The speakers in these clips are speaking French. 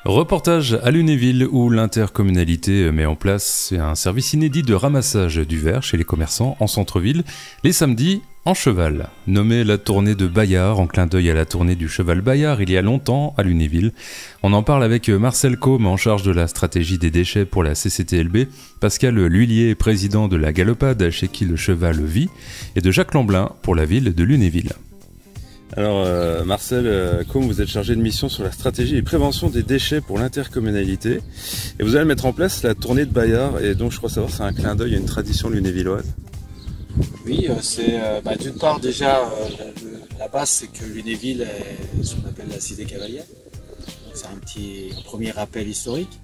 Reportage à Lunéville où l'intercommunalité met en place un service inédit de ramassage du verre chez les commerçants en centre-ville, les samedis en cheval. Nommé la tournée de Bayard, en clin d'œil à la tournée du cheval Bayard il y a longtemps à Lunéville. On en parle avec Marcel Côme en charge de la stratégie des déchets pour la CCTLB, Pascal L'Huillier, président de la Galopade chez qui le cheval vit, et de Jacques Lamblin pour la ville de Lunéville. Alors Marcel Côme, vous êtes chargé de mission sur la stratégie et prévention des déchets pour l'intercommunalité et vous allez mettre en place la tournée de Bayard, et donc je crois savoir c'est un clin d'œil à une tradition lunévilloise. Oui, c'est d'une part déjà la base, c'est que Lunéville est ce qu'on appelle la cité cavalière, c'est un premier rappel historique.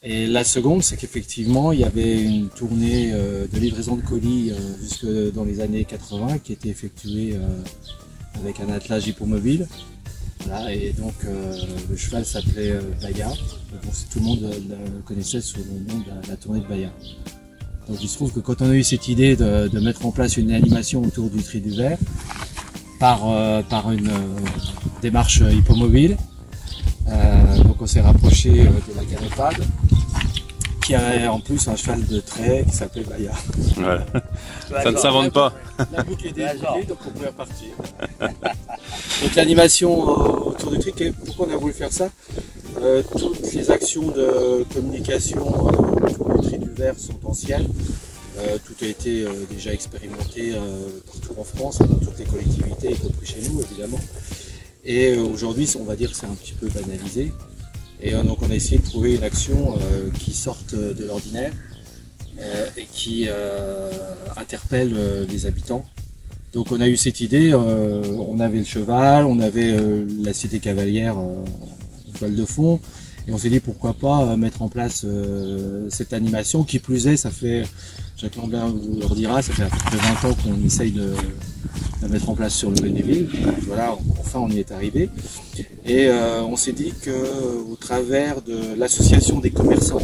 Et la seconde, c'est qu'effectivement il y avait une tournée de livraison de colis jusque dans les années 80 qui était effectuée avec un attelage hippomobile. Voilà, et donc le cheval s'appelait Bayard. Donc tout le monde le connaissait sous le nom de la tournée de Bayard. Donc il se trouve que quand on a eu cette idée de mettre en place une animation autour du tri du verre par une démarche hippomobile, donc on s'est rapproché de la Galopade, qui a en plus un cheval de trait qui s'appelle Bayard. Voilà. Ça ne s'invente pas. La boucle est débouclée, donc on peut repartir. Donc l'animation autour du tri, pourquoi on a voulu faire ça? Toutes les actions de communication autour du tri du verre sont anciennes. Tout a été déjà expérimenté partout en France, dans toutes les collectivités, y compris chez nous évidemment. Et aujourd'hui, on va dire que c'est un petit peu banalisé. Et donc on a essayé de trouver une action qui sorte de l'ordinaire et qui interpelle les habitants. Donc on a eu cette idée, on avait le cheval, on avait la cité cavalière en toile de fond, et on s'est dit pourquoi pas mettre en place cette animation, qui plus est, ça fait, Jacques Lamblin vous le redira, ça fait à peu près 20 ans qu'on essaye de la mettre en place sur le Lunéville. Voilà, enfin on y est arrivé. Et on s'est dit que au travers de l'association des commerçants,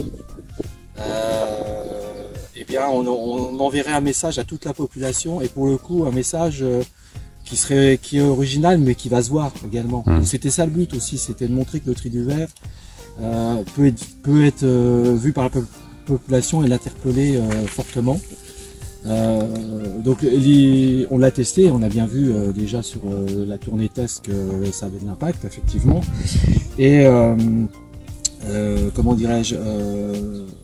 eh bien on enverrait un message à toute la population, et pour le coup un message qui est original mais qui va se voir également. C'était ça le but aussi, c'était de montrer que le tri du verre peut être vu par la population et l'interpeller fortement. Donc on l'a testé, on a bien vu déjà sur la tournée test que ça avait de l'impact effectivement. Et comment dirais-je,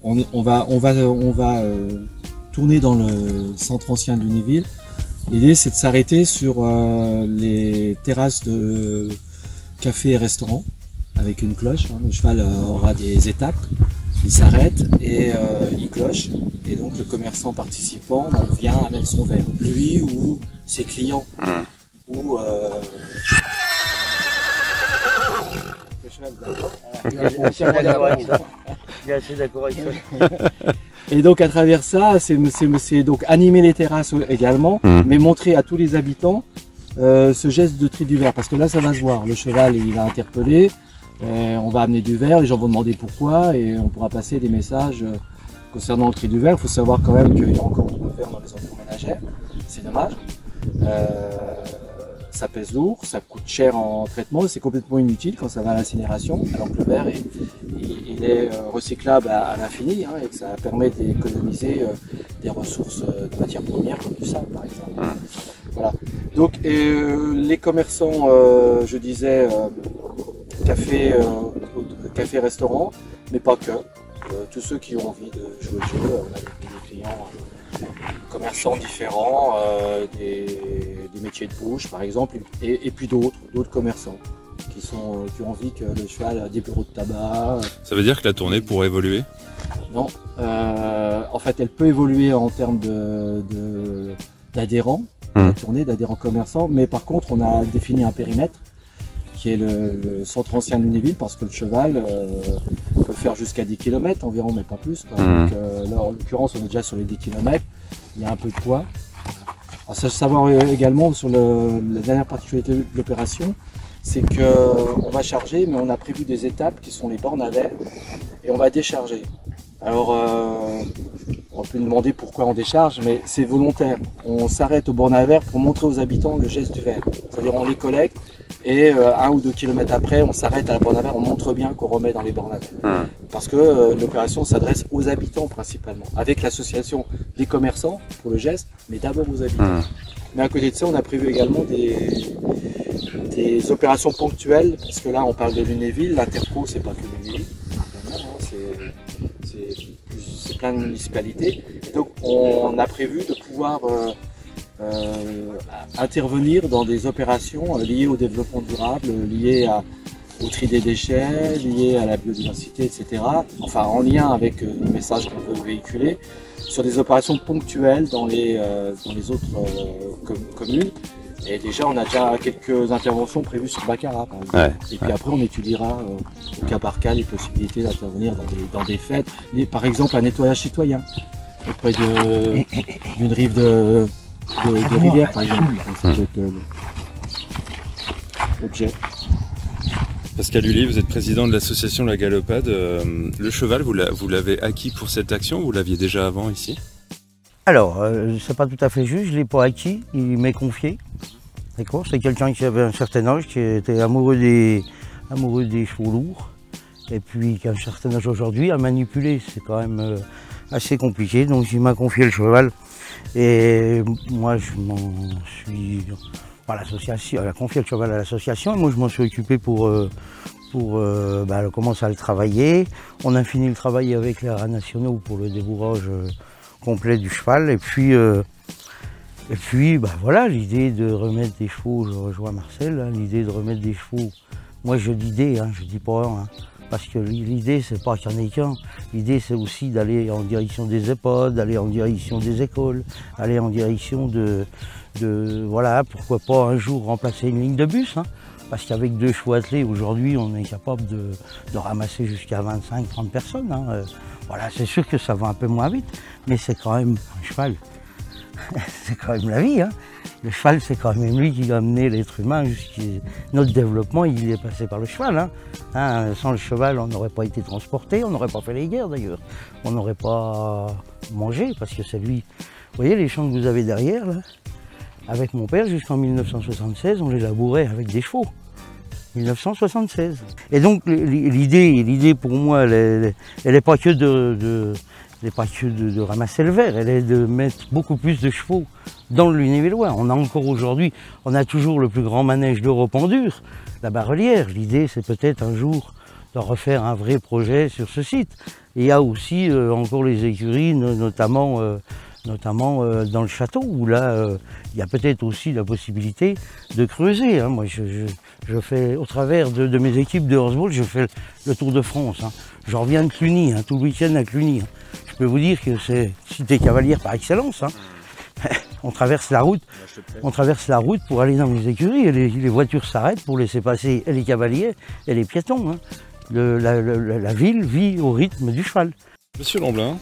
on va tourner dans le centre ancien de Lunéville. L'idée c'est de s'arrêter sur les terrasses de cafés et restaurants avec une cloche. Le cheval aura des étapes. Il s'arrête et il cloche, et donc le commerçant participant vient avec son verre, lui ou ses clients, ou le cheval Il est assez d'accord avec ça. Et donc à travers ça, c'est donc animer les terrasses également, mais montrer à tous les habitants ce geste de tri du verre, parce que là ça va se voir, le cheval il va interpeller. On va amener du verre, les gens vont demander pourquoi, et on pourra passer des messages concernant le tri du verre. Il faut savoir quand même qu'il y a encore beaucoup de verre dans les entrées ménagères, c'est dommage. Ça pèse lourd, ça coûte cher en traitement, c'est complètement inutile quand ça va à l'incinération, alors que le verre il est recyclable à l'infini, hein, et que ça permet d'économiser des ressources de matières premières comme du sable par exemple. Voilà. Donc les commerçants, je disais, café, restaurant, mais pas que. Tous ceux qui ont envie de jouer au jeu, on a des clients commerçants différents, des métiers de bouche par exemple, et puis d'autres commerçants qui ont envie que le cheval, des bureaux de tabac. Ça veut dire que la tournée pourrait évoluer? Non, en fait elle peut évoluer en termes d'adhérents, la tournée d'adhérents commerçants, mais par contre on a défini un périmètre qui est le centre ancien de Lunéville, parce que le cheval peut faire jusqu'à 10 km environ, mais pas plus. Donc, là, en l'occurrence, on est déjà sur les 10 km, il y a un peu de poids. Alors, ça, savoir également sur la dernière particularité de l'opération, c'est qu'on va charger, mais on a prévu des étapes qui sont les bornes à verre, et on va décharger. Alors, On peut nous demander pourquoi on décharge, mais c'est volontaire. On s'arrête au bornes à verre pour montrer aux habitants le geste du verre. C'est-à-dire on les collecte et 1 ou 2 kilomètres après, on s'arrête à la borne à verre, on montre bien qu'on remet dans les bornes à verre. Parce que l'opération s'adresse aux habitants principalement, avec l'association des commerçants pour le geste, mais d'abord aux habitants. Mais à côté de ça, on a prévu également des opérations ponctuelles, parce que là on parle de Lunéville, l'Interco c'est pas que Lunéville, c'est plein de municipalités. Donc on a prévu de pouvoir intervenir dans des opérations liées au développement durable, liées au tri des déchets, liées à la biodiversité, etc. Enfin en lien avec le message qu'on veut véhiculer, sur des opérations ponctuelles dans les autres communes. Et déjà, on a déjà quelques interventions prévues sur Baccarat, par exemple. Et puis après, on étudiera au cas par cas les possibilités d'intervenir dans des fêtes. Par exemple, un nettoyage citoyen auprès d'une rive de rivière, par exemple. Ça peut être l'objet. Pascal Lully, vous êtes président de l'association La Galopade. Le cheval, vous l'avez acquis pour cette action ou vous l'aviez déjà avant ici? Alors, c'est pas tout à fait juste, je ne l'ai pas acquis, il m'est confié. D'accord, c'est quelqu'un qui avait un certain âge, qui était amoureux des chevaux lourds, et puis qui a un certain âge aujourd'hui, à manipuler, c'est quand même assez compliqué, donc il m'a confié le cheval. Et moi, je m'en suis... l'association, elle a confié le cheval à l'association, et moi je m'en suis occupé pour commencer à le travailler. On a fini le travail avec les haras nationaux pour le débourrage complet du cheval, et puis voilà, l'idée de remettre des chevaux, je rejoins Marcel, hein, l'idée de remettre des chevaux, moi je dis des, je dis pas un, hein, parce que l'idée c'est pas qu'il n'y en ait qu'un, l'idée c'est aussi d'aller en direction des EHPAD, d'aller en direction des écoles, aller en direction voilà, pourquoi pas un jour remplacer une ligne de bus, hein, parce qu'avec 2 chevaux attelés aujourd'hui on est capable de ramasser jusqu'à 25-30 personnes, hein. Voilà, c'est sûr que ça va un peu moins vite, mais c'est quand même un cheval. C'est quand même la vie, hein. Le cheval, c'est quand même lui qui a amené l'être humain jusqu'à notre développement, il est passé par le cheval, hein. Sans le cheval, on n'aurait pas été transporté, on n'aurait pas fait les guerres d'ailleurs, on n'aurait pas mangé, parce que c'est lui. Vous voyez les champs que vous avez derrière, là, avec mon père, jusqu'en 1976, on les labourait avec des chevaux. 1976. Et donc l'idée pour moi, elle n'est pas que de ramasser le verre, elle est de mettre beaucoup plus de chevaux dans le Lunévillois. On a encore aujourd'hui, on a toujours le plus grand manège d'Europe en dur, la Barrelière. L'idée c'est peut-être un jour de refaire un vrai projet sur ce site. Et il y a aussi encore les écuries, notamment dans le château, où là, il y a peut-être aussi la possibilité de creuser, hein. Moi, je fais, au travers de mes équipes de Horseball, je fais le Tour de France, hein. Je reviens de Cluny, hein, tout le week-end à Cluny, hein. Je peux vous dire que c'est cité cavalière par excellence, hein. On traverse la route pour aller dans les écuries, et les voitures s'arrêtent pour laisser passer les cavaliers et les piétons, hein. La ville vit au rythme du cheval. Monsieur Lamblin,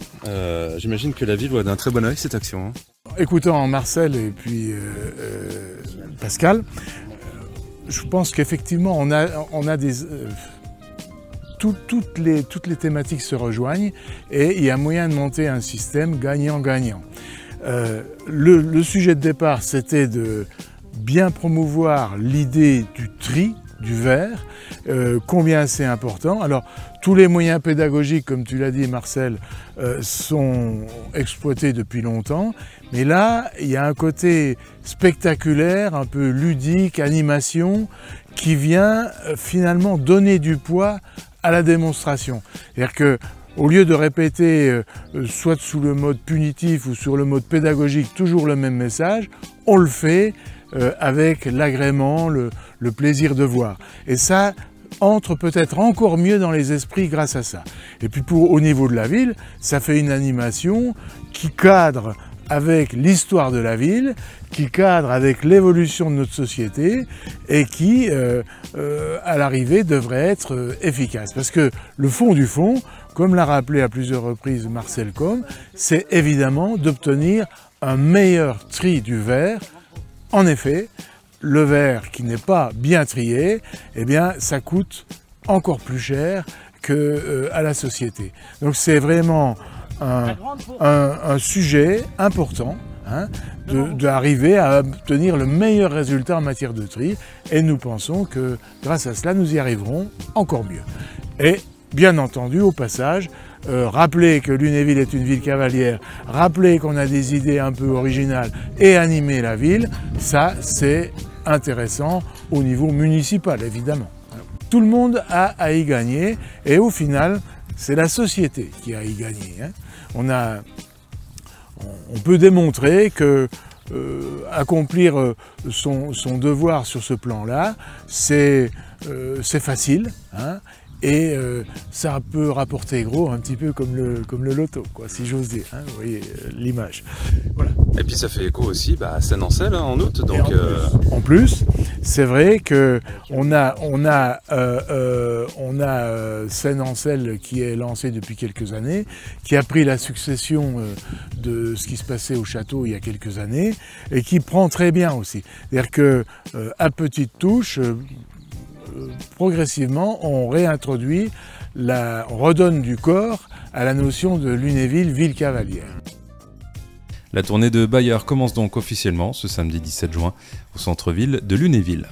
j'imagine que la ville voit d'un très bon œil cette action, hein. Écoutant Marcel et puis Pascal, je pense qu'effectivement on a des toutes les thématiques se rejoignent et il y a moyen de monter un système gagnant-gagnant. Le sujet de départ, c'était de bien promouvoir l'idée du tri du verre, combien c'est important. Alors, tous les moyens pédagogiques, comme tu l'as dit Marcel, sont exploités depuis longtemps, mais là, il y a un côté spectaculaire, un peu ludique, animation, qui vient finalement donner du poids à la démonstration. C'est-à-dire que, au lieu de répéter, soit sous le mode punitif ou sur le mode pédagogique, toujours le même message, on le fait avec l'agrément, le plaisir de voir. Et ça entre peut-être encore mieux dans les esprits grâce à ça. Et puis au niveau de la ville, ça fait une animation qui cadre avec l'histoire de la ville, qui cadre avec l'évolution de notre société et qui, à l'arrivée, devrait être efficace. Parce que le fond du fond, comme l'a rappelé à plusieurs reprises Marcel Combes, c'est évidemment d'obtenir un meilleur tri du verre. En effet, le verre qui n'est pas bien trié, eh bien, ça coûte encore plus cher qu'à la société. Donc c'est vraiment un sujet important, hein, d'arriver à obtenir le meilleur résultat en matière de tri. Et nous pensons que grâce à cela, nous y arriverons encore mieux. Et bien entendu, au passage, rappeler que Lunéville est une ville cavalière, rappeler qu'on a des idées un peu originales et animer la ville, ça c'est intéressant au niveau municipal évidemment. Tout le monde a à y gagner et au final c'est la société qui a à y gagner. Hein. On peut démontrer que accomplir son devoir sur ce plan-là, c'est facile. Hein. Et ça peut rapporter gros, un petit peu comme le loto, quoi, si j'ose dire. Hein, vous voyez l'image. Voilà. Et puis ça fait écho aussi à Seyne-en-Selle, hein, en août. Donc, en plus, c'est vrai que on a Seyne-en-Selle qui est lancé depuis quelques années, qui a pris la succession de ce qui se passait au château il y a quelques années, et qui prend très bien aussi. C'est-à-dire que à petite touche, progressivement, on réintroduit, on redonne du corps à la notion de Lunéville, ville cavalière. La tournée de Bayard commence donc officiellement ce samedi 17 juin au centre-ville de Lunéville.